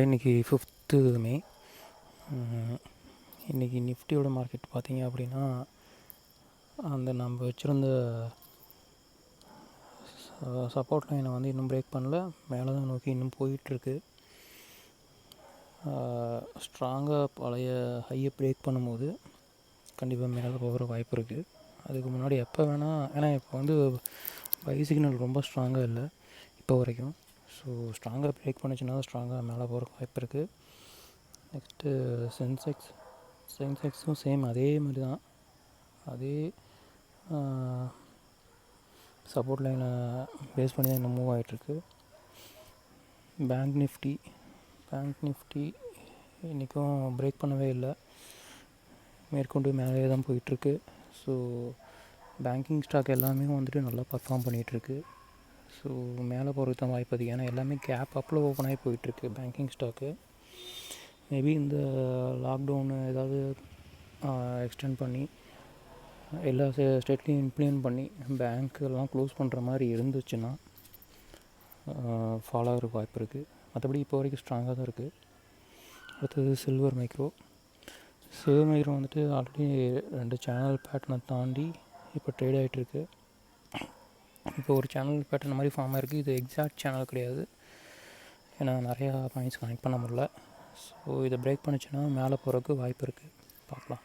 இன்றைக்கி 5th மே. இன்றைக்கி நிஃப்டியோட மார்க்கெட் பார்த்திங்க அப்படின்னா அந்த நம்ம வச்சுருந்த சப்போர்ட் லைனை வந்து இன்னும் பிரேக் பண்ணல, மேலே தான் நோக்கி இன்னும் போயிட்டுருக்கு. ஸ்ட்ராங்காக பழைய ஹையை பிரேக் பண்ணும்போது கண்டிப்பாக மேலே போகிற வாய்ப்பு இருக்குது. அதுக்கு முன்னாடி எப்போ வேணால், ஏன்னா இப்போ வந்து பை சிக்னல் ரொம்ப ஸ்ட்ராங்காக இல்லை இப்போ வரைக்கும். ஸோ ஸ்ட்ராங்காக பிரேக் பண்ணிச்சுன்னா ஸ்ட்ராங்காக மேலே போகிற வாய்ப்பு இருக்குது. நெக்ஸ்ட்டு சென்செக்ஸும் சேம் அதே மாதிரி தான், அதே சப்போர்ட் லைனை பேஸ் பண்ணி தான் இன்னும் மூவ் ஆகிட்டுருக்கு. பேங்க் நிஃப்டி இன்றைக்கும் பிரேக் பண்ணவே இல்லை, மேற்கொண்டு மேலே தான் போயிட்டுருக்கு. ஸோ பேங்கிங் ஸ்டாக் எல்லாமே வந்துட்டு நல்லா பர்ஃபார்ம் பண்ணிகிட்ருக்கு. ஸோ மேலே போகிறதுக்கு தான் வாய்ப்பு அதிகம், ஏன்னா எல்லாமே கேப் அப்பில் ஓப்பன் ஆகி போயிட்டுருக்கு பேங்கிங் ஸ்டாக்கு. மேபி இந்த லாக்டவுனு ஏதாவது எக்ஸ்டெண்ட் பண்ணி எல்லா ஸ்டேட்லேயும் இம்ப்ளிமெண்ட் பண்ணி பேங்க்கெல்லாம் க்ளோஸ் பண்ணுற மாதிரி இருந்துச்சுன்னா ஃபாலோ ஆகிறதுக்கு வாய்ப்பு இருக்குது. மற்றபடி இப்போ வரைக்கும் ஸ்ட்ராங்காக தான் இருக்குது. அடுத்தது சில்வர் மைக்ரோ வந்துட்டு ஆல்ரெடி 2 சேனல் பேட்டர்னை தாண்டி இப்போ ட்ரேட் ஆகிட்டுருக்கு. இப்போ ஒரு சேனல் பேட்டர்ன் மாதிரி ஃபார்ம் ஆகிருக்கு. இது எக்ஸாக்ட் சேனல் கிடையாது, ஏன்னா நிறையா பாயிண்ட்ஸ் கனெக்ட் பண்ண முடியல. ஸோ இதை பிரேக் பண்ணிச்சுன்னா மேலே போகிறதுக்கு வாய்ப்பு இருக்குது. பார்க்கலாம்.